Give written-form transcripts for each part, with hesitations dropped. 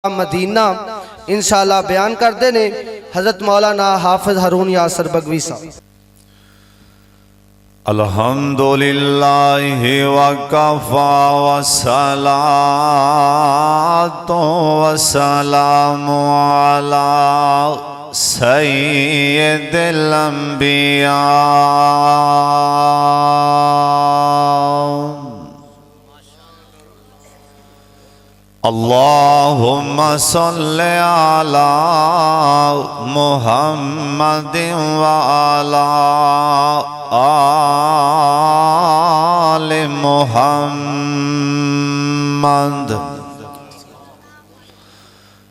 Medina इंशाअल्लाह बयान करते ने हज़रत मौलाना हाफिज हारून यासर बगवी साहब। अल्हम्दुलिल्लाहि वकफ़ा वस्सलातु वस्सलामु अला सय्यिदिल अंबिया। अल्लाहुम्मा सल्लि अला मुहम्मदिन व अला आलि मुहम्मद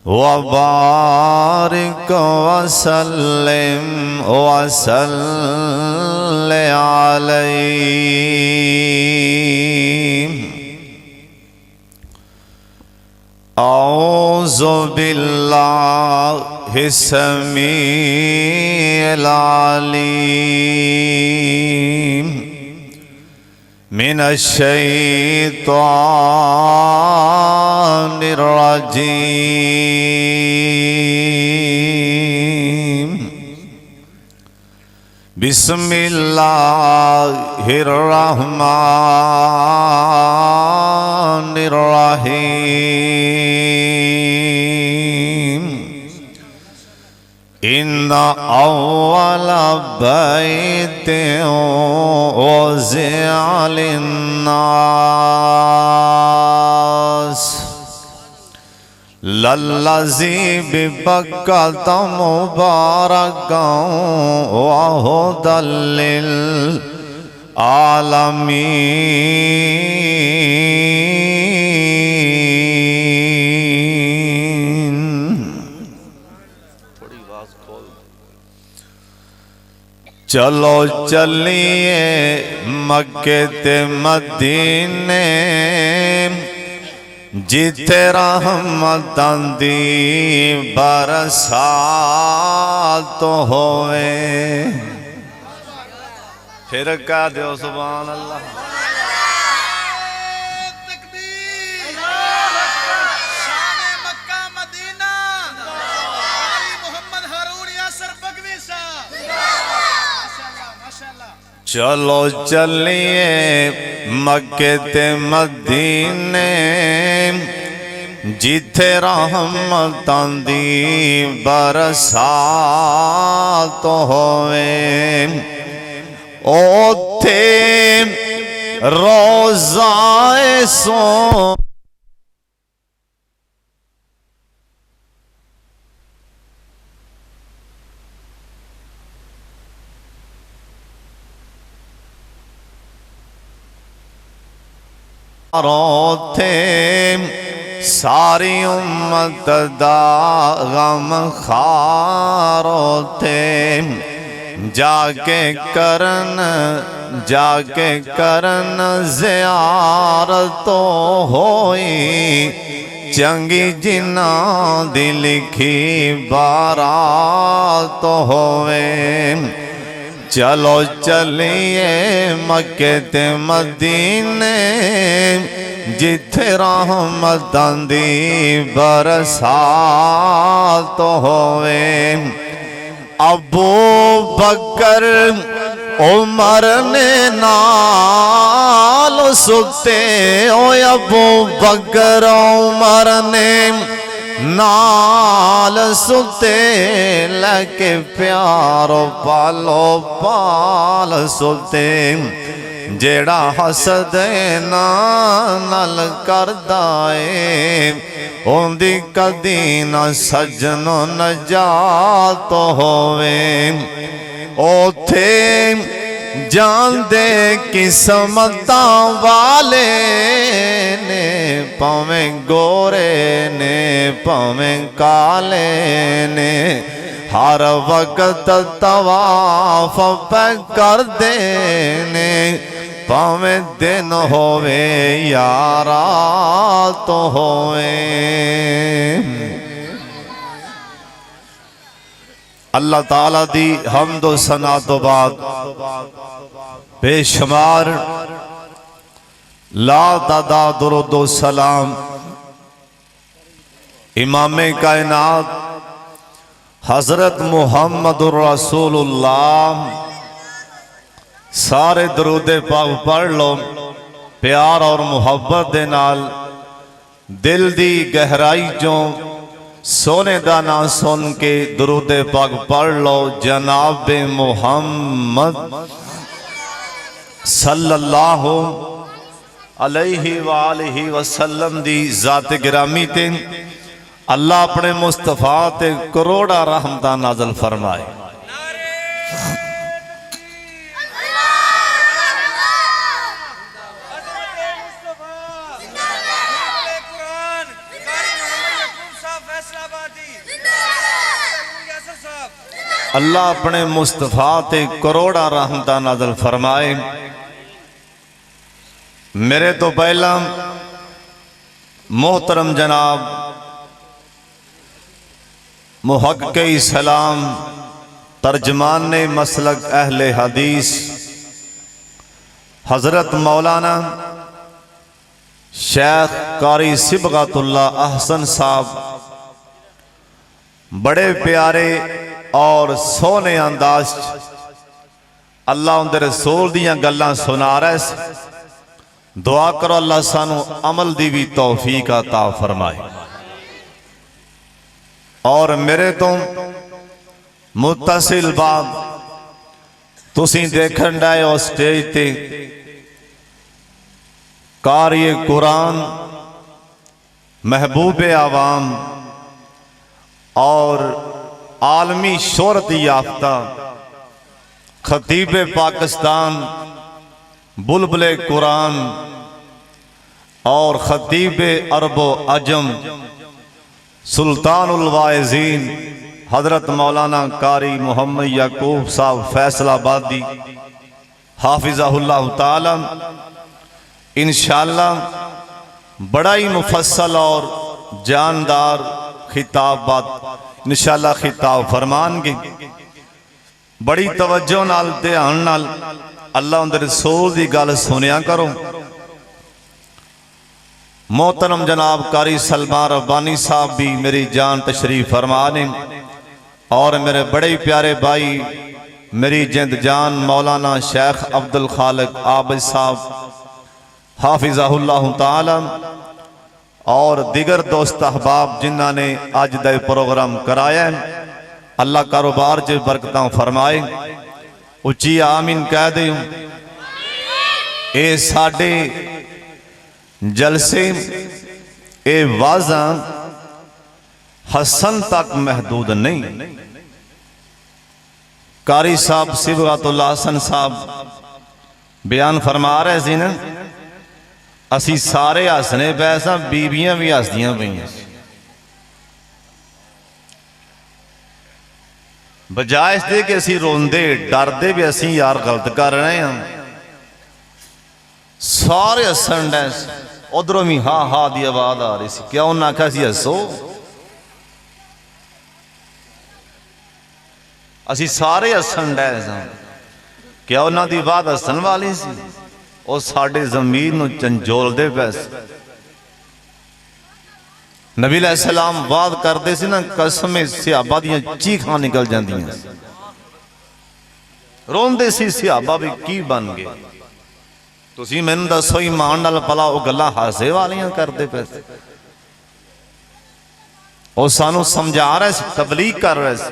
व बारिक वसल्लिम वसल्लि अलैहि। औज़ु बिल्लाहि समीइल अलीम मिनश शैतानिर रजीम। बिस्मिल्लाहिर रहमानिर रहीम। इन्ना अव्वला बैतिन वुज़िअ लिन्नास लल्लज़ी बिबक्कत मुबारकन व हुदल लिल आलमीन। चलो चलिए मक्के ते मदीने जिथे रहमतां दी बरसात होवे। फिर कह दो सुभान अल्लाह। चलो चलिए मक्के ते मदीने जिथे रहमतां दी बरसात होवे। ओथे रोज़ाए सो रोथे सारी उम्मत दा गम खारो थे। जाके करन ज़ियारत होई चंगी जिन्ना दी लिखी बारात होवे। चलो चलिए मक्के ते मदीने जिथे रहमतां दी बरसात होवे। अबू बकर उमर ने नाल सुते ओ अबू बकर उमर ने नाल सुते लके प्यारो पालो पाल सुते। जेड़ा हसदे नाल करदा ए ओंदी कदी न सजनो नजात होवे। ओथे जांदे किस्मतां वाले ने भावें गोरे ने भावें काले ने हर वक्त तवाफ पे कर देने। भावें दिन होवे या रात होवे। अल्लाह ताला दी हम्द व सना तो बाद बेशुमार ला दादा दुरूद व सलाम इमाम कायनात हजरत मुहम्मदुर रसूलुल्लाह। सारे दरूदे पाक पढ़ लो प्यार और मुहब्बत दे नाल, दिल दी गहराई चों सोने दा नाम सुन के दरूदे पाक पढ़ लो। जनाब मुहम्मद सल्लल्लाहु अलैहि वालिहि वसल्लम दी जात गिरामी ते अल्लाह अपने मुस्तफा ते करोड़ा रहमतां नाज़िल फरमाए। अल्लाह अपने मुस्तफा ते करोड़ा रहमतां नाज़िल फरमाए। मेरे तो पहला मोहतरम जनाब मुहक्के इस्लाम तर्जमान मसलक अहले हदीस हजरत मौलाना शेख कारी सिबगतुल्लाह अहसन साहब बड़े प्यारे और सोने अंदाज अल्लाह उनके रसूल दियां गल्लां सुना रहे। दुआ करो अल्लाह सानू अमल दी भी तौफीक अता फरमाए। और मेरे तो मुत्तसिल बाब तुसी देखन डाए हो स्टेज ते कारी कुरान महबूब आवाम और आलमी शोहरत याफ्ता खतीब पाकिस्तान बुलबुले कुरान और खतीब अरबो अजम सुल्तानुल वाइज़ीन हजरत मौलाना कारी मोहम्मद याकूब साहब फैसलाबादी हाफिज़हुल्लाह ताला इंशाअल्लाह बड़ा ही मुफस्सल और जानदार खिताबात इंशाअल्लाह खिताब फरमानगे। बड़ी तवज्जो नाल ध्यान नाल अल्लाह उनके रसूल की गल सुनिया करो। मोहतरम जनाब कारी सलमान रब्बानी साहब भी मेरी जान तशरीफ फरमा ने और मेरे बड़े प्यारे भाई मेरी जिंद जान मौलाना शेख अब्दुल खालिक आबिद साहब हाफिज़हुल्लाह ताला और दिगर दोस्त अहबाब जिन्हों ने अज का प्रोग्राम कराया। अल्लाह कारोबार च बरकतां फरमाए। उच्ची आमीन कह दे। ए साडे जलसे ए वाज़ा हसन तक महदूद नहीं। कारी साहब सिबगतुल्लाह हसन साहब बयान फरमा रहे थे ना, असी सारे हसने पै सां, बीबियां भी हसदियां पईयां। बजाय इसके कि असी रोंदे डरदे भी असी यार गलत कर रहे हैं, सारे हसन डे। उधरों भी हा हा की आवाज आ रही सी। क्या उन्हें आख्या सी हसो? असी सारे हसन डे सां। क्या उन्होंने की आवाज हसन वाली सी? वो साडे ज़मीर नूं झंझोलदे पे सी। नबी अलैहिस्सलाम वाद करते सी ना, कसमें सिहाबा दियां चीखां निकल जांदियां, रोंदे सी सिहाबा भी की बन गए। तुसीं मैनूं दसो ईमान नाल भला वो गल्लां हासे वालियां करदे पे सी? वो सानू समझा रहे सी, तबलीग कर रहे सी,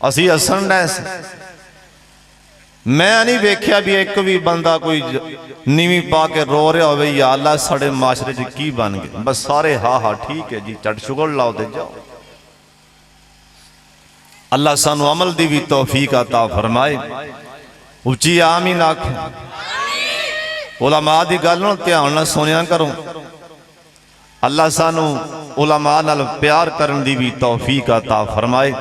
असी हसन डे सी। मैं नहीं वेख्या भी एक भी बंदा कोई नीवी पा के रो रहा हो, या अल्लाह साढ़े माशरे च की बन गए। बस सारे हा हा ठीक है जी, चट शुगर लाओ दे जाओ। अल्लाह सानू अमल दी भी तौफीक अता फरमाए। उच्ची आमीन आखो। उलमा दी गल नूं ध्यान नाल सुनिया करो। अल्लाह सानू उलमा नाल प्यार करन दी भी तौफीक अता फरमाए।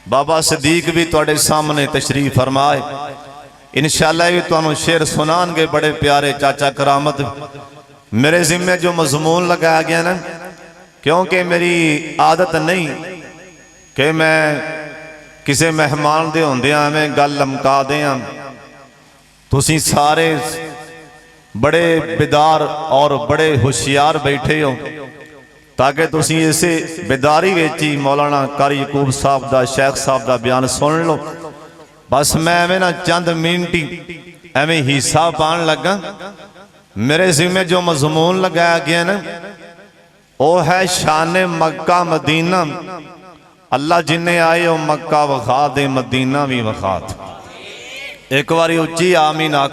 बाबा सदीक भी तुहाडे सामने तशरीफ फरमाए। इंशाअल्लाह भी तुहानू शेर सुनानगे बड़े प्यारे चाचा करामत। मेरे जिम्मे जो मजमून लगाया गया ना, क्योंकि मेरी आदत नहीं कि मैं किसी मेहमान दे होंदियां मैं गल लमका दें। तुसीं सारे बड़े बेदार और बड़े होशियार बैठे हो, ताकि तुसी इसे बेदारी विच ही मौलाना कारी यकूब साहब दा शेख साहब दा बयान सुन लो। बस मैं एवें ना चंद मिनट ही एवें हिस्सा पान लगा। मेरे जिम्मे जो मजमून लगाया गया ना वो है शान मक्का मदीना। अल्लाह जिन्हें आए वो मक्का विखा दे, मदीना भी विखा दे। एक बारी उच्ची आमीन आख।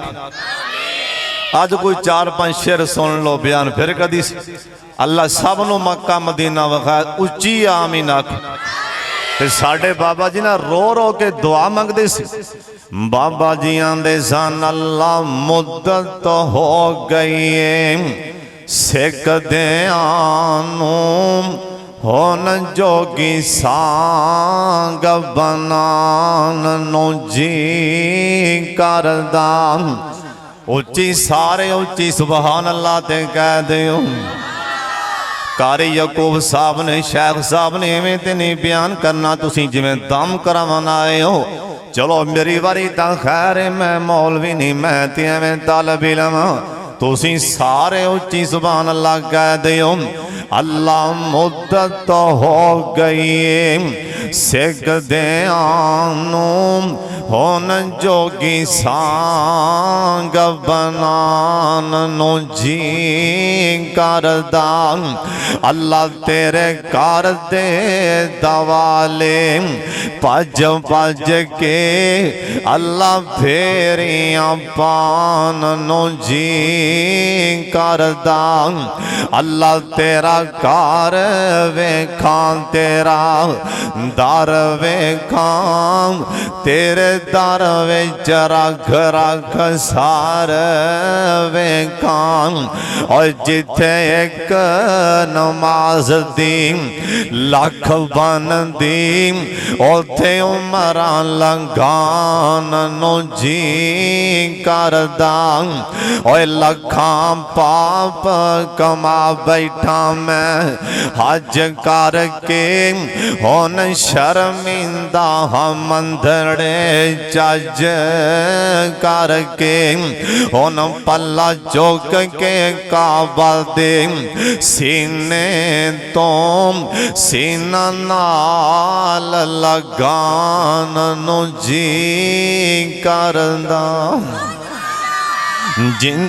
अज कोई 4-5 शेर सुन लो बयान फिर कदी। अल्लाह सब नू मक्का मदीना विखा, उच्ची आमीन आख। ते साडे बाबा जी ना रो रो के दुआ मंगदे सी। बाबा जी आंदे सन अल्लाह मुद्दत हो गई है सिख देआनू होन जोगी सांग बनान नो जी करदा। उच्ची सारे उच्ची सुभान अल्लाह ते कह दियो। कारी यकूब साहब ने शेख साहब ने इवें ते नहीं बयान करना, तुसी जिवें दम करावन आए हो। चलो मेरी वारी तां खैर है, मैं मौलवी नहीं, मैं ते एवें तलब इल्म। तुसी सारे उच्ची सुभान अल्लाह कह दियो। अल्लाह मुद्दत हो गई सिख देआनू होन जोगी सांग बनान नो जी करदा। अल्लाह तेरे कर दे दवाले भज भज के अल्लाह फेरियां पान नो जी करदा। अल्लाह तेरा कार वेखां तेरा दर वेखां तेरे दर विच रख रख सार वेखां। और जिथे एक नमाज दी लख बन दी उथे उमरा लंघान नो जी करदा। और लखां पाप कमा बैठा मैं हज करके हुन शर्मिंदा हम मंदड़े चज करके। हुन पल्ला चुक के काबा दे सीने तो सीना नाल लगान नो जी करदा। जिन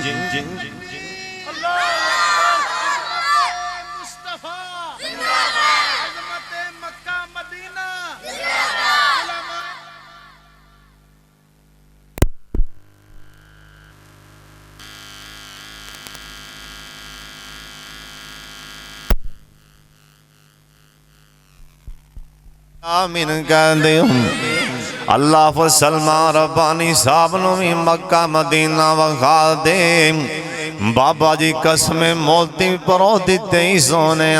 आमीन कह दे। अल्लाह फ सलमान रब्बानी साहब नू भी मक्का मदीना विखा दे। बाबा जी कसमें मोती परो दिते ही सोने।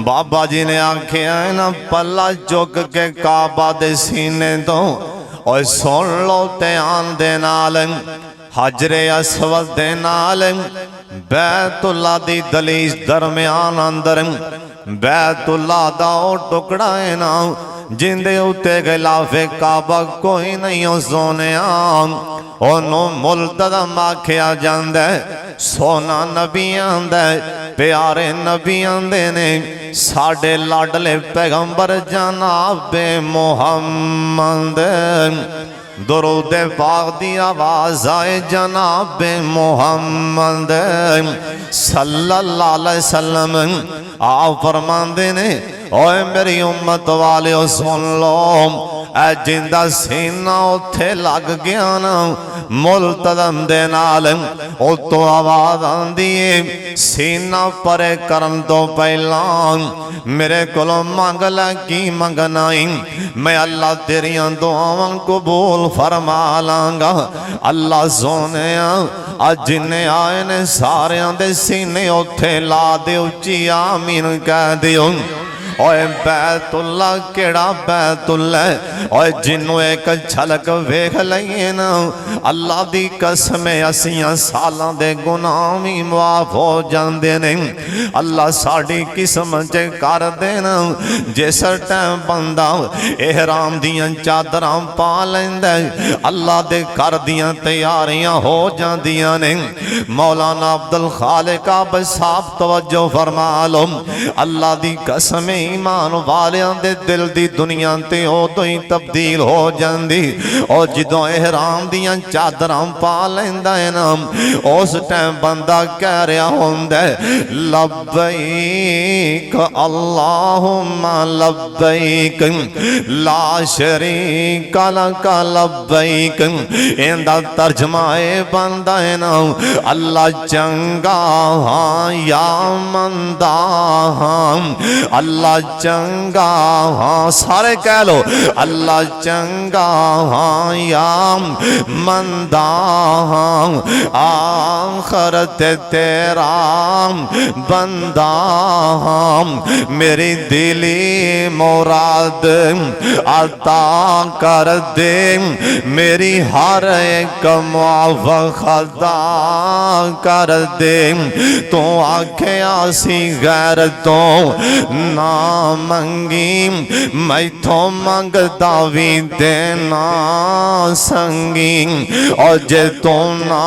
बाबा जी ने आखिया ना पल्ला चुक के काबा दे सीने तो। और सुन लो ध्यान दे नाल हजरे असवद दे नाल बैतुल्ला दी दलीस दरम्यान अंदर बैतुल्ला दा ओ टुकड़ा है ना जिंदे उत्ते गिलाफे काबा कोई नहीं हो सोने। ओनू मुल्तज़म आखिया जांदा है। सोना नबियां दा प्यारे नबियां दे ने साडे लाडले पैगंबर जनाबे मुहम्मद। दुरूद पाक दी आवाज आए जनाबे मुहम्मद सल्लल्लाहु अलैहि वसल्लम। आप फरमांदे ने ओए मेरी उम्मत वालियो सुन लो ए जिंदा सीना उथे लग गया ना मुल्तज़म दे नाल उतो आवाज आंदी है सीना परे करन तो पहला मेरे कोलों मंग लै की मंगना मैं अल्लाह तेरियां दुआवां कबूल फरमा लांगा। अल्लाह सोने अज जिन्ने आए ने सारियां दे सीने उथे ला दे उच्ची आमीन कह दियो। ओए बैतुल्ला केड़ा बैतुल्ला ओए जिन्नू एक झलक वेख लईए ना अल्लाह दी कसम असियां सालां दे गुनाह भी माफ हो जांदे ने। अल्लाह साडी किस्म च कर देना जिस टाइम बंदा एहराम दियां चादरां पा लैंदा अल्लाह दे घर दियां तैयारियां हो जांदियां ने। मौलाना अब्दुल खालिक अब साहब तवज्जो फरमा लो अल्लाह दी कसम ईमान वालियां दे दिल दी दुनिया ते उदों ही तब्दील हो जांदी और जदों एहराम दियां चादरां पा लैंदा है ना उस टाइम बंदा कह रहा होंदा लब्बैक अल्लाहुम्मा लब्बैक ला शरीक लक लब्बैक। इंदा तर्जमा बनदा है ना अल्लाह चंगा हाँ या मंदा हाँ अल्लाह चंगा हाँ सारे कह लो अल्लाह चंगा हाँ या मंदा हाँ आखरत तेरा बंदा हाँ मेरी दिली मुराद अता कर दे मेरी हर एक मुआफ़क़त कर दे। तो आख्या सी गैर तो ना मंगी मैथों मंगदा भी देना संगी और जे तो ना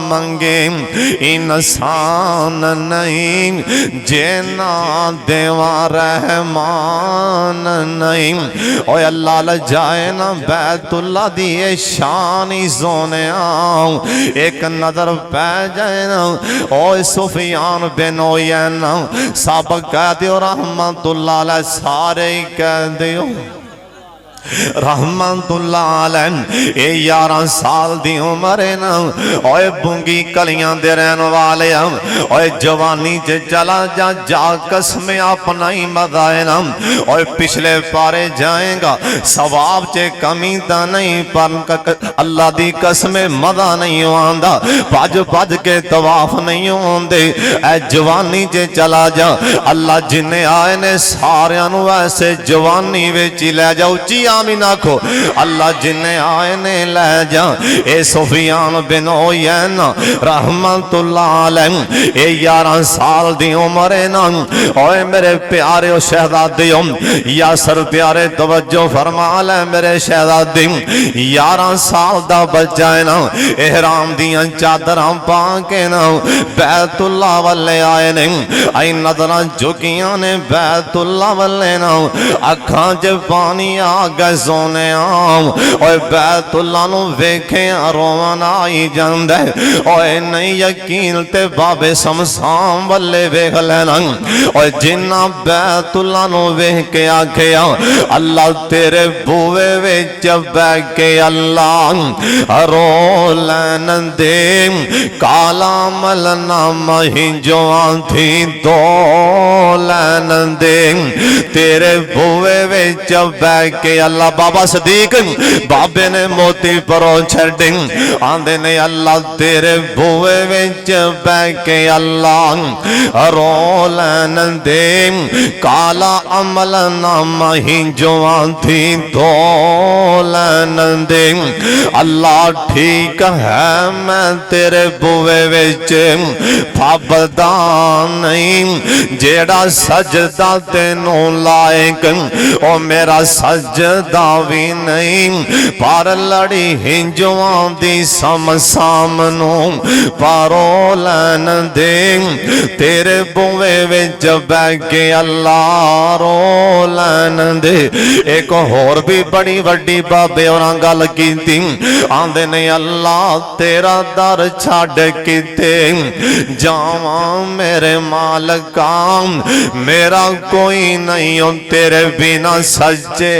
मंगे इंसान नहीं जे ना देवा रहमान नहीं। और अल्लाह ल जाए ना बैतुल्ला दी शान ही सोने एक नजर पै जाए ना ओ सुफियान बिन ओयैना सब कह दियो रहमतुल्लाह अलैह सारे कह दियो रहमतुल्लाह अलैह। ए 11 साल दी उम्र है ना ओए बूंगी कलियां दे रहन वाले ओए जवानी च चला जा जा कसम अपना ही मजा है ना ओए पिछले पारे जाएगा सवाब च कमी ता नहीं पर अल्लाह दी कसम मजा नहीं आंदा भज भज के तवाफ नहीं होंदे। ए जवानी च चला जा अल्लाह जिन्ने आए ने सारियां नु ऐसे जवानी विच ले जा उची आमीन आखो अल्लाह जिन्ने आए ने ले जा। ए सुफियान बिन ओयैन रहमतुल्लाह अलैह ए 11 साल दी उम्र है ना ओए मेरे प्यारे ओ शहजादे यासर प्यारे तवज्जो फरमा ले मेरे शहजादे 11 साल दा बच्चा है ना एहराम दियां चादरां पा के ना बैतुल्ला वाले आए ने आई नजरां झुकियां ने बैतुल्ला वाले ना अखां च पानी आ गया सोने ओए बैतुल्ला नु वेखे रोवन आई जांदा ओए नहीं यकीन ते बाबे शमशान वाले वेख लेना ओए जिन्ना बैतुल्ला नु वेख के आखिया अल्लाह तेरे बूवे विच बैठ के अल्लाह रो लैन दे काला मलना मही जवान थी दो लैन दे तेरे बूवे विच बैठ के अल्लाह बाबा सदीक बाबे ने मोती परो छड़ी आंदे ने अल्लाह तेरे बूवे विच बैठ के अल्लाह रो लैन दे काला अमल नामा ही जवान थी दो लैन दे। अल्लाह ठीक है मैं तेरे बूवे विच फबदा नहीं जेड़ा सजदा तेनों लायक ओ मेरा सजदा भी नहीं पर लड़ी हिंजुआं दी सामनो पारो लैन दे तेरे बूवे विच बैठ के अल्लाह रो लैन दे। एक होर भी बड़ी वड्डी बाबे और गल कीती आंदे ने अल्लाह तेरा दर छड़ किते जावां मेरे मालिका मेरा कोई नहीं तेरे बिना सच्चे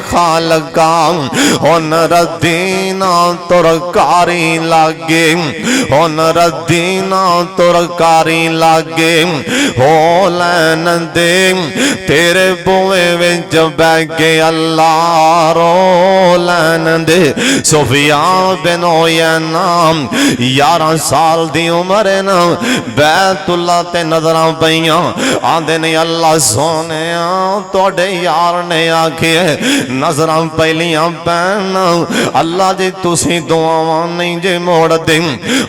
खालका हुन रदीना तुरकारी लागे हुन रदीना तुरकारी लागे हो लैन दे तेरे बुए विच बैठ के अल्लाह रो लैन दे सुफियान बिन उयैना 11 साल दी उम्र न बैतुल्ला ते नजरां पईयां आंदे ने अल्लाह सोने तुहाडे यार ने आखे नजरां पहलियां पैन अल्लाह जी तुसी दुआवां नहीं जे मोड़ दे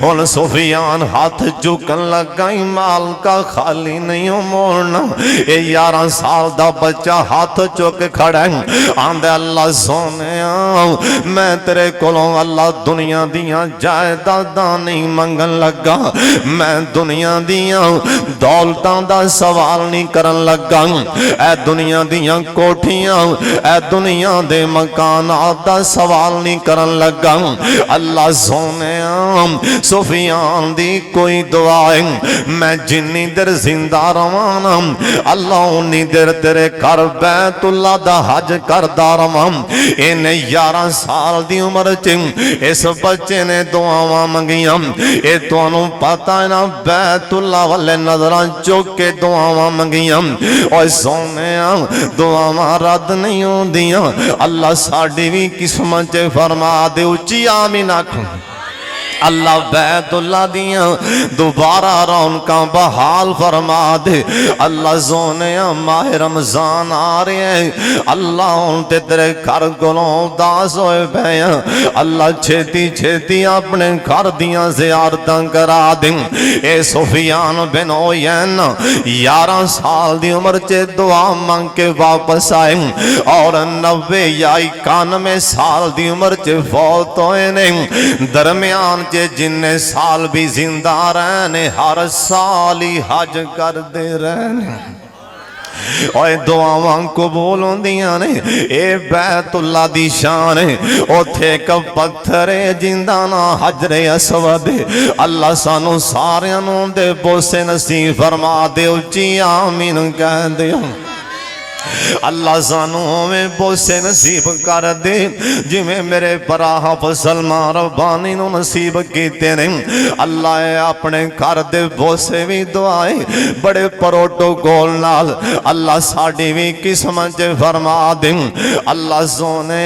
हुन सुफियान हाथ चुकन लगा माल का खाली नहीं मोड़ना ये 11 साल दा बच्चा हाथ चुक खड़ा आंदे अल्लाह सोने मैं तेरे कोलों अल्लाह दुनिया दियां जायदादां नहीं मंगन लगा मैं दुनिया दियां दौलतां दा सवाल नहीं करन लगा ए दुनिया दियां कोठियां ए दुनिया दे मकानात दा सवाल नहीं करन लगा अल्लाह सोने सुफियान दी कोई दुआ मैं जिन्नी देर जिंदा रवां अल्लाह उन्नी देर तेरे घर बैतुल्ला दा हज करदा रवां इन्हें 11 साल दी उम्र च इस बच्चे ने दुआवां मंगियां ये तुहानू पता है ना बैतुल्ला वाले नजरां चुक के दुआवां मंगियां और सोने दुआवां रद्द नहीं होंदियां अल्लाह साडी भी किस्मत च फरमा दे उच्ची आमीन आखो अल्लाह बैतुल्ला दियां दोबारा रौनकां बहाल फरमा दे अल्लाह सोने माह रमजान आ रहे हैं अल्लाह हुण ते तेरे घर कोलों उदास होए पे अल्लाह छेती छेती अपने घर दियां ज़ियारतां करा दे ए सुफियान बिन उयैन 11 साल दी उम्र च दुआ मंग के वापस आए और 90 या 91 साल दी उम्र च फौत होए ने दरमियान जिन्ने साल भी जिंदा रहने हर साल ही हज करते रहने और दुआवां कबूल होंदियां ने ए बैतुल्ला दी शान ओथे एक पत्थर जिंदा ना हजरे असवद अल्लाह सानू सारियां नूं दे बोसे नसीब फरमा दे उच्ची आमीन कह दियो अल्लाह सानू में बोसे नसीब कर दे जिमें मेरे पराह सलमान रब्बानी नू नसीब कीते ने अल्लाह अपने घर दे बोसे भी दुआए बड़े प्रोटोकॉल नाल अल्लाह साडी भी किस्मत च फरमा दे अल्लाह सोने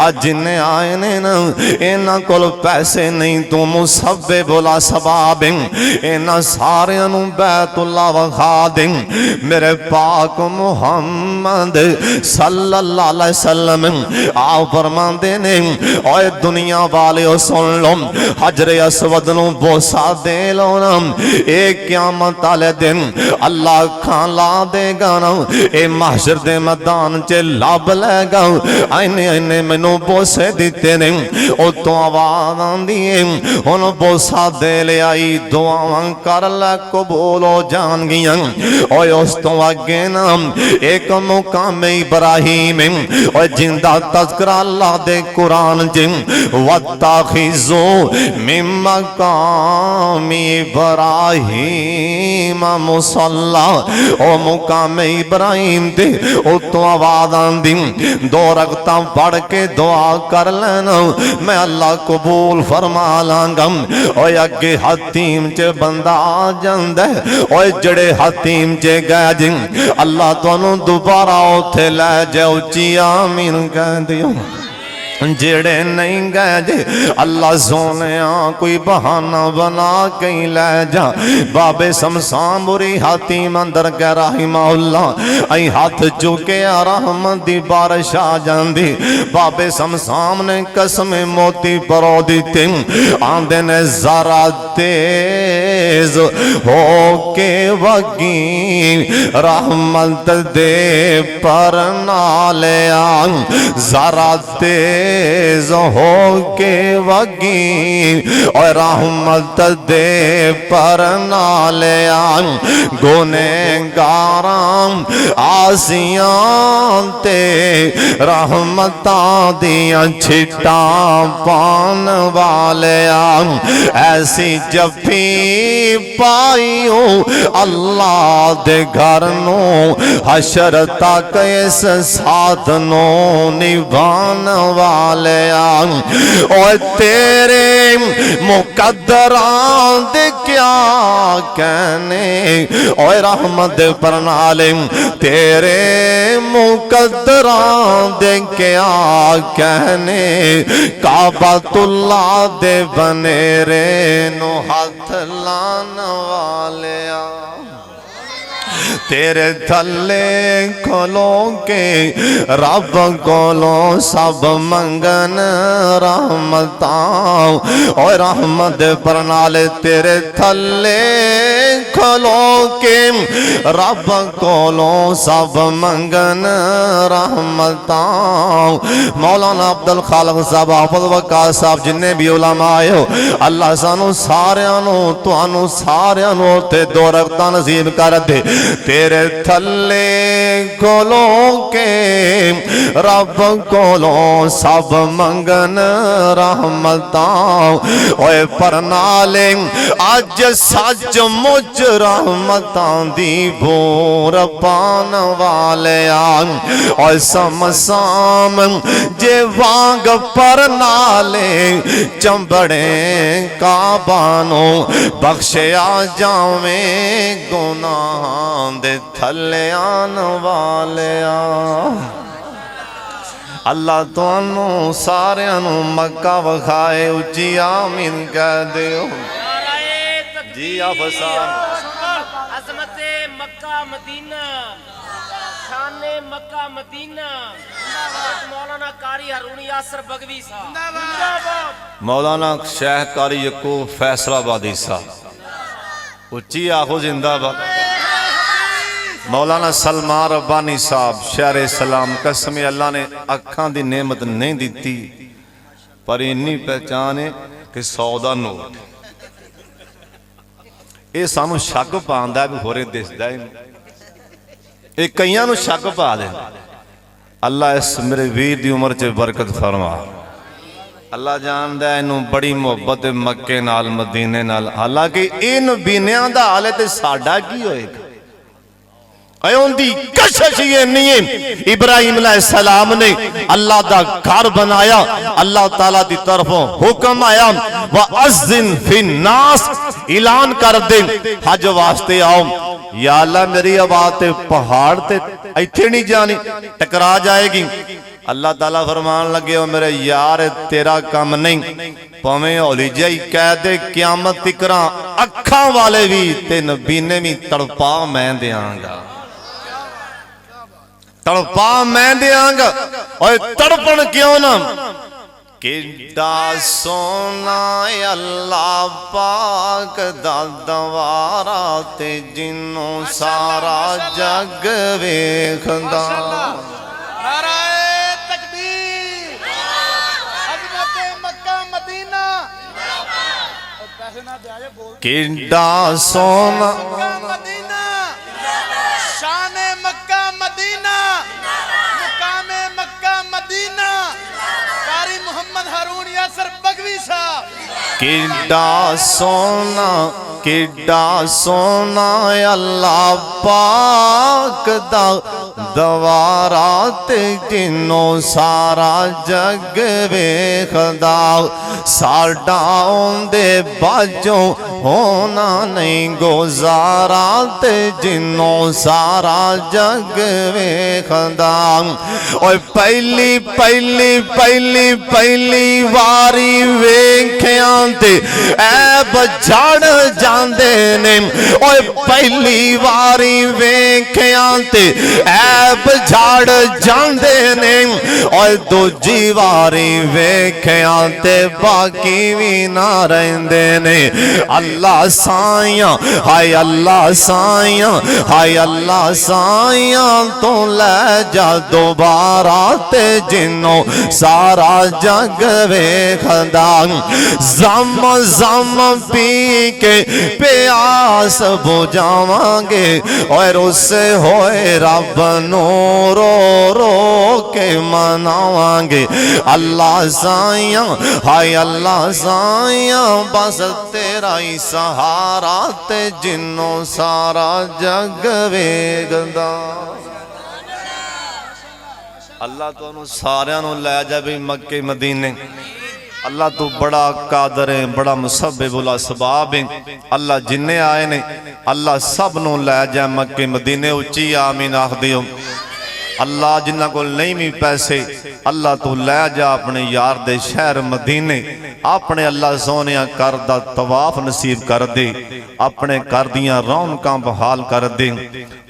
अज जिन्ने आए ने ना इन्हां कोल पैसे नहीं तू मुसब्बे बोला सबाब इन्हां सारियां नू बैतुल्ला वखा दे मेरे पाक मुहम्मद सल्लल्लाहु अलैहि वसल्लम आओ फरमाते ने ओए दुनिया वाले सुन लो हजरे असवद नू बोसा दे लो ना ए क़यामत वाले दिन अल्लाह खान ला देगा ना ए महशर दे मैदान च लब लेगा आइने आइने मैनू बोसे दिते ने ओ तो आवाज आंदी है हुन बोसा दे ले आई दुआवां कर लै कबूल हो जान गियां ओए उस तो अगे ना एक मुकाम इब्राहिम और जिंदा तज़किरा अल्लाह दे कुरान च वत्ताखिज़ू मिन मकाम इब्राहिम मुसल्ला ओ मुकाम इब्राहिम ते ओ तो आवाज आंदी 2 रकअतां पढ़ के दुआ कर लेना मैं अल्लाह कबूल फरमा लांगा और अगे हतीम च बंदा आ जांदा और जड़े हतीम च गए जिन अल्लाह तुहानू दोबारा उथे लै जाओ उच्ची आमीन कह दियो जेड़े नहीं गए जे अल्लाह सोने कोई बहाना बना कहीं लै जा बाबे शमशान बुरी हातीम अंदर कह राहिमाहुल्लाह आई हाथ चुके रहमत दी बारिश आ जांदी बाबे शमशान ने कसम मोती परो दिते आंदे ने जरा तेज हो के वगी रहमत दे पर नाले जरा तेज तेज हो के वगी और रहमत दे पर नालिया गुनेगारां आसियां ते रहमता दिया छिटा पान वालिया ऐसी जफी पाईओ अल्लाह दे घर नो हशर तक इस साथ नो निभान वालिया और तेरे मुकद्दरां दे क्या कहने और रहमत पर नाले तेरे मुकद्दरां दे क्या कहने काबतुल्लाह दे बनेरे नो हाथ लान वालिया तेरे थल्ले खोलो के रब कोलो सब मंगन रहमतां और रहमत पर नाले तेरे थल्ले खोलो के रब कोलो सब मंगन रहमतां मौलाना अब्दुल खालिक साहब हाफिज वकार साहब जिन्ने भी उलमा आए हो अल्लाह सानू सारियां नु तुहानू सारियां नु ते दो रगतां नसीब कर दे तेरे थल्ले कोलो के रब कोलो सब मंगन रहमतां ओए पर नाले अज सच मुझ रहमतां दी बोर पान वालिया और समसाम जे वांग पर नाले चंबड़े काबानो बख्शिया जावे गुनाह दे थल्ले आन वालिया अल्लाह तुहानू सारियां नू मक्का वखाए उच्ची आमीन कह दियो जी अज़मते मक्का मदीना शाने मक्का मदीना मौलाना कारी हारून यासर बगवी साहब मौलाना शेख कारी यकूब फैसलाबादी साहब उच्ची आखो जिंदाबाद मौलाना सलमान रब्बानी साहब शहर सलाम कसम अल्लाह ने अखां दी नेमत नहीं दी पर इन्नी पहचान है कि 100 दा नोट ये सानू शक पांदा भी होरे दिसदा है कईयां नू शक पा दे अल्लाह इस मेरे वीर दी उम्र च बरकत फरमा अल्लाह जानदा इनू बड़ी मुहब्बत मक्के नाल मदीने नाल हालांकि इन बीनियां दा हाल ते साडा की होएगा कशिश ये नहीं है इब्राहिम अलैहिस्सलाम ने अल्लाह दा घर बनाया अल्लाह ताला दी तरफों हुक्म आया व अज़्ज़िन फिन्नास ऐलान कर दे हज वास्ते आओ या अल्लाह मेरी आवाज ते पहाड़ ते इत्थे नहीं जानी टकरा जाएगी अल्लाह ताला फरमान लगे हो मेरे यार तेरा काम नहीं भावें हौली जाई कह दे क़यामत तिकरा अखां वाले भी ते नबीने भी तड़पा मैं देंगा तड़पा मैं देंगा और तड़पण क्यों ना किड्डा सोना अल्लाह पाक दा दवारा ते जिन्नों सारा जग वेखदा नाराए तकबीर अज़मते मक्का मदीना पैसे ना दे बोल किड्डा सोना मक्का मदीना शाने मक्का मदीना मुकामे मक्का मदीना कारी मोहम्मद हारून यासर बगवी साहब किड्डा सोना अल्लाह पाक दा दवारा ते जिन्नों सारा जग वेखदा साडा ओंदे बाजों होना नहीं गुजारा ते जिन्नों सारा जग वेखदा ओए पहली पहली पहली पहली वारी वेखिया ते ऐब झड़ जांदे ने ओए पहली वारी वेखिया ते ऐब झाड़ जांदे ने और दूजी वारी वेख्या ते बाकी भी ना रहिंदे ने। अल्लाह साइया हाय अल्लाह साइया हाय अल्लाह साइया तू ले जा दोबारा ते जिन्नो सारा जग वेखदा। जम जम पी के प्यास बुझावांगे और उससे होए रब नू रो रो के मनावांगे। अल्लाह साइया हाय अल्लाह साइया बस तेरा ही सहारा ते जिन्नो सारा जग वेखदा। अल्लाह तुहानू सारियां नू लै जावे मक्के मदीने। अल्लाह तू बड़ा कादर है, बड़ा मुसब्बिबुल असबाब है। अल्लाह जिन्ने आए ने अल्लाह सब नू लै जा मक्के मदीने। उच्ची आमीन आख दियो। अल्लाह जिन्ना कोल नहीं भी पैसे अल्लाह तू लै जा अपने यार दे शहर मदीने। अपने अल्लाह सोने घर दा तवाफ नसीब कर दे, अपने घर दियां रौनकां बहाल कर दे।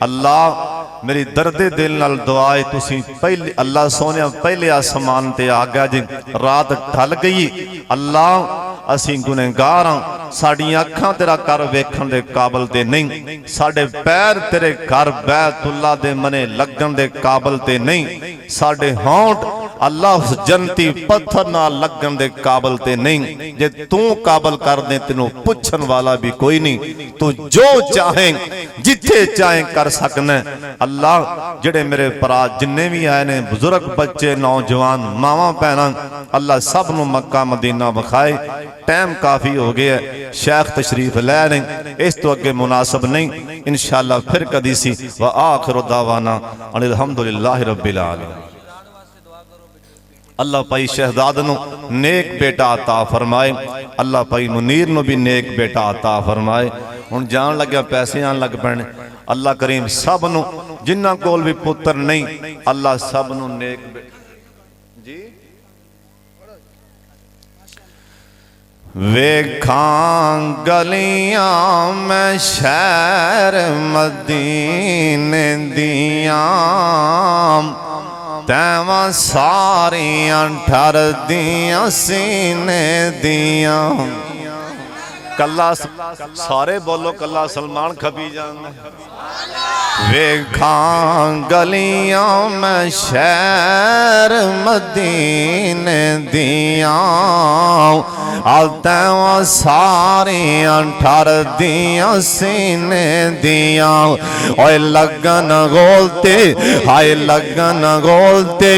अल्लाह मेरी दर्दे दिल नाल दुआ है तुसी पहले अल्लाह सोने पहले आसमान ते आ गया जी। रात ढल गई अल्लाह असी गुनहगार हां, साडियां अखां तेरा घर वेखण दे काबल ते नहीं, साडे पैर तेरे घर बैतुल्ला दे मने लगन दे काबल ते नहीं, साडे होंठ अल्लाह जनती पत्थर ना लगन दे काबल ते नहीं। जे तू काबल कर दे तेनू पुछन वाला भी कोई नहीं। तू जो चाहे जिथे चाहे कर सकना। अल्लाह जेड़े मेरे भरा जिन्ने भी आए ने बुजुर्ग बच्चे नौजवान मावां भैणां अल्लाह सब नू मक्का मदीना विखाए। टाइम काफ़ी हो गया है, शेख तशरीफ लै रहे, इस तो अगे मुनासिब नहीं। इंशाअल्लाह फिर कदी सी। व आखिरु दावाना अनिल हम्दुलिल्लाहि रब्बिल आलमीन। अल्लाह पाई शहजाद नू नेक बेटा अता फरमाए। अल्लाह पाई मुनीर नू भी नेक बेटा अता फरमाए। हुण जान लग्या पैसे आन लग पैणे। अल्लाह करीम सब नू जिन्ना कोल भी पुत्र नहीं अल्लाह सब नू नेक जी वेखां गलियां में शहर मदीने दियां तैवां सारियां ठर दियां सीने दियां। कल्ला सारे बोलो कल्ला सलमान खपी जान। वेखां गलियां में शहर मदीने दियां तैवां सारियां ठर दियां सीने दियां। ओए लगन गोलते हाय लगन गोलते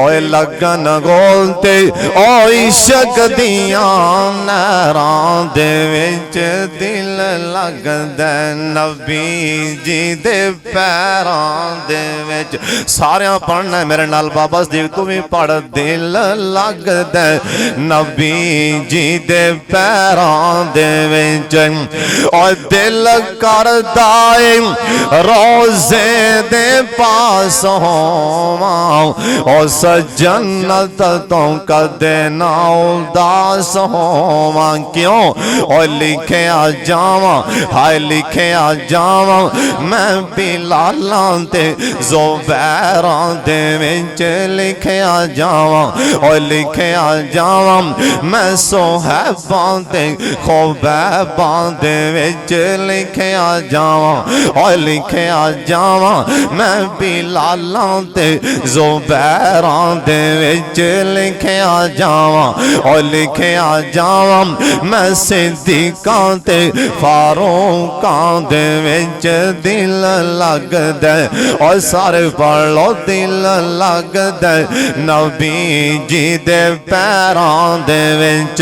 ओए लगन गोलते ओ इश्क दियां नहरां दे विच दिल लगदा नबी जी दे पैरां दे विच। सारियां पढ़ना मेरे नाल बाबा सदीक तू भी पढ़। दिल लगदा नबी जी दे पैरां दे विच और दिल करदा है रोज़े दे पास होवां उस जन्नत तो कदे ना उदास होवां। क्यों और लिखिया जावां हाय लिखिया जावां मैं बिलालां ते ज़ुबैरां दे विच लिखिया जावां और लिखिया जावां मैं सोहैबां ते खुबैबां दे विच लिखिया जावां और लिखिया जावां मैं बिलालां ते ज़ुबैरां दे विच लिखिया जावां और लिखिया जावां मैं सिद्दीकां ते फारूकां दे विच दिल लगदा और सारे पढ़ लो दिल लगदा नबी जी दे पैरां दे विच।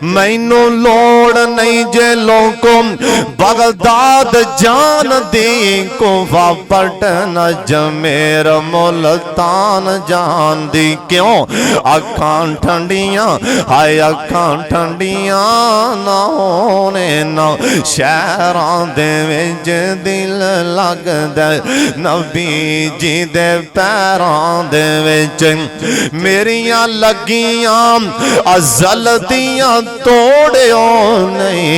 मैनू लोड़ नहीं जे लोगों बगदाद जान दी कुफा पटन जमेर मुल्तान जान दी। क्यों अखां ठंडियां हाय अखां ठंडियां ना होने ना शहरां दे विच दिल लगदा नबी जी दे पैरां दे विच। मेरियां लगियां अज़ल दियां तोड़ियो नहीं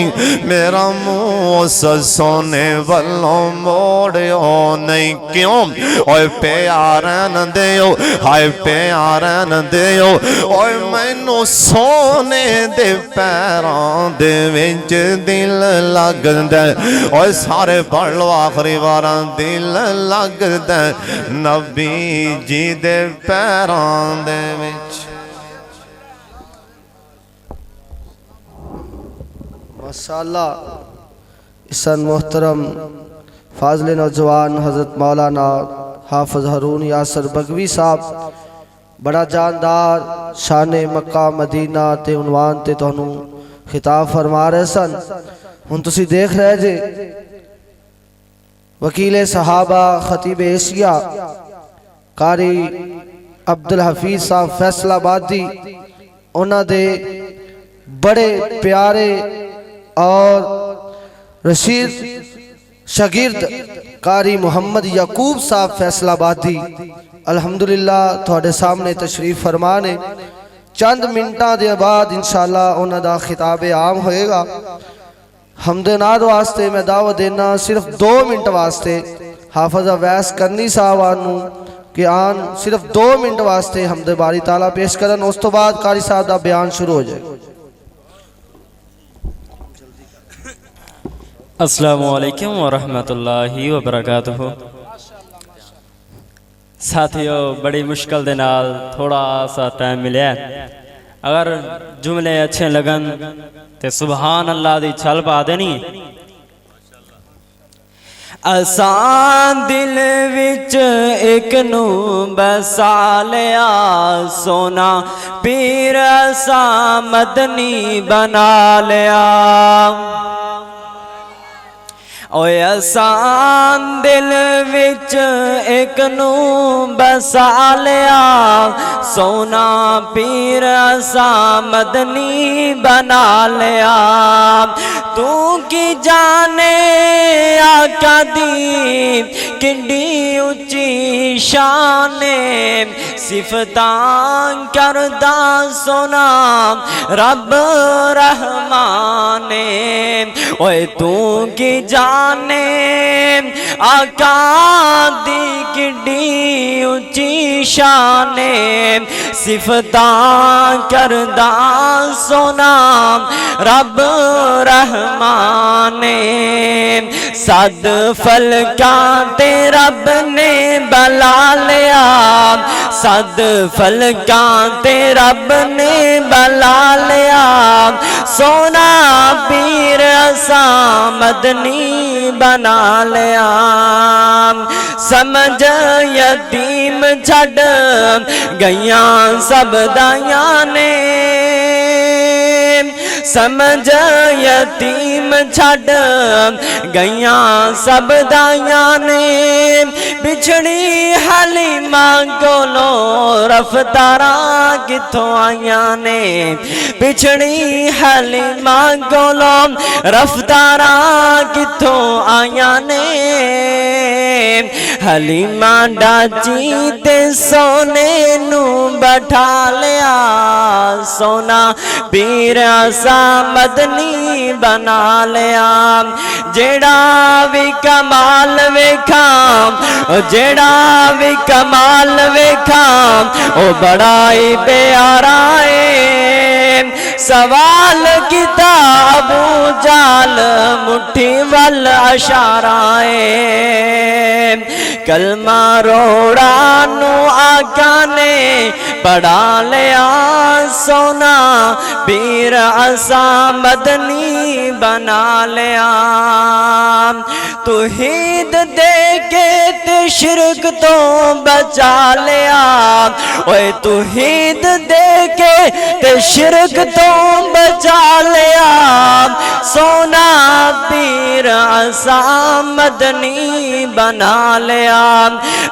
मेरा मुंह उस सोने वालों मोड़ियो नहीं। क्यों ओए प्यारन दियो, हाय प्यारन दियो, ओए मैनू सोने दे पैरों दे विच दिल लगदा, ओए सारे पढ़ लो आखिरी वारा, दिल लगदा नबी जी दे पैरों दे विच। माशाअल्लाह, इसन मोहतरम फाज़िल नौजवान हज़रत मौलाना हाफिज़ हारून यासर बगवी साहब बड़ा जानदार शान मक्का मदीना ते उनवान ते तुहानू खिताब फरमा रहे सन। हुण तुसी देख रहे जे वकील सहाबा खतीब एशिया कारी अब्दुल हफीज साहब फैसलाबादी उन्हां दे बड़े प्यारे और रशीद शागिर्द कारी मोहम्मद याकूब साहब फैसलाबादी अल्हम्दुलिल्लाह थोड़े सामने तशरीफ फरमा ने। चंद मिनटां दे बाद इंशाअल्लाह उन्हां दा खिताब आम होएगा। हमदे नाद वास्ते मैं दावत देना सिर्फ 2 मिनट वास्ते हाफिज़ अवैस करनी साहब नूं कि आन सिर्फ 2 मिनट वास्ते हमदे बारी ताला पेश करन, उस तो बाद कारी साहब दा बयान शुरू हो जाएगा। अस्सलामु अलैकुम वरहमतुल्लाहि वबरकातुहू। साथियों, बड़ी मुश्किल दे नाल थोड़ा सा टाइम मिले, अगर जुमले अच्छे लगन ते सुभान अल्लाह दी छल पा देनी। असान दिल विच एक नू बसा लिया, सोना पीर असा मदनी बना लिया। ओए असान दिल विच एक नू बसा लिया, सोना पीर असा मदनी बना लिया। तू की जाने आका दी किड्डी उच्ची शाने, सिफतां करदा सोना रब रहमाने। ओए तू की जाने आका दी किड्डी उच्ची शाने, सिफतां करदा सोना रब रहमाने। सद फलकां ते रब ने बला लिया, सद फलकां ते रब ने बला लिया। सोना पीर असा मदनी बना लिया। समझ यतीम छड़ गईया सब दाया ने, समझ यतीम छड़ गईया सब दाया ने। बिछड़ी हलीमा कोलो रफ्तारा किथों आया ने, बिछड़ी हलीमा कोलो रफ्तारा किथों आया ने। हलीमा डाची ते सोने नू बैठा लिया, सोना पीर असा मदनी बना लिया। जेड़ा भी कमाल वेखा, जेड़ा भी कमाल वेखा, ओ बड़ा ही प्यारा है। सवाल किताब जाल मुट्ठी वल अशारा है। कलमा रोड़ा नू आका ने पढ़ा लिया, सोना पीर असा मदनी बना लिया। तौहीद दे के ते शिरक तो बचा लिया, ओए तौहीद दे के ते शिरक तो बचा लिया। सोना पीर असा मदनी बना लिया।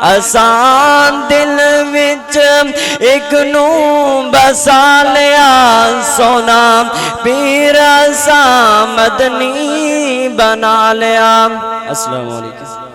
असान दिल विच एक नू बसा लिया, सोना पीर असा मदनी बना लिया। अस्सलाम वालेकुम।